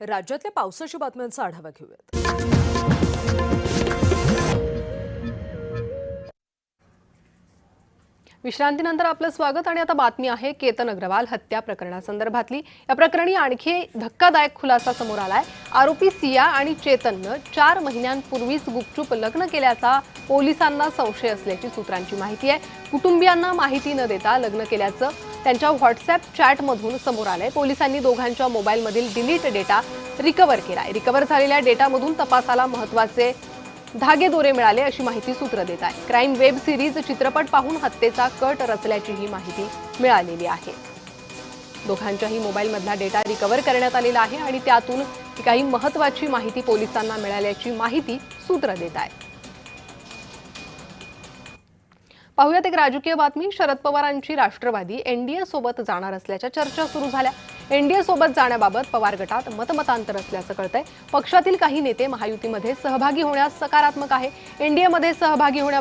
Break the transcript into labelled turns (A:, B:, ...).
A: राज्यातल्या पावसाच्या बातम्यांचा आढावा घेऊयात।
B: विश्रांतीनंतर आपलं स्वागत आणि आता बातमी आहे केतन अग्रवाल हत्या प्रकरणासंदर्भातली। या प्रकरणी आणखी धक्कादायक खुलासा समोर आलाय। आरोपी सिया आणि चेतननं 4 महिन्यांपूर्वीच गुपचूप लग्न केल्याचा पोलिसांना संशय असल्याची सूत्रांची माहिती आहे। कुटुंबियांना माहिती न देता लग्न केल्याचं त्यांच्या व्हॉट्सअॅप चॅटमधून समोर आलंय। पोलिसांनी दोघांच्या मोबाईलमधील डिलीट डेटा रिकव्हर केलाय। रिकव्हर झालेल्या डेटामधून तपासाला महत्त्वाचे धागेदोरे मिळाले अशी माहिती सूत्र देत आहे। क्राईम वेब सिरीज चित्रपट पाहून हत्येचा कट रचल्याची ही माहिती मिळालेली आहे। दोघांच्याही मोबाईलमधला डेटा रिकव्हर करण्यात आलेला आहे आणि त्यातून काही महत्त्वाची माहिती पोलिसांना मिळाल्याची माहिती सूत्र देत आहे। पाहुयात एक राजकीय बातमी। शरद पवारांची राष्ट्रवादी एनडीए सोबत जाणार असल्याच्या चर्चा सुरू झाल्या। एनडीए सोबत जाण्याबाबत पवार गटात मतमतांतर असल्याचं कळतंय। पक्षातील काही नेते महायुतीमध्ये सहभागी होण्यास सकारात्मक आहे। एनडीए मध्ये सहभागी होण्या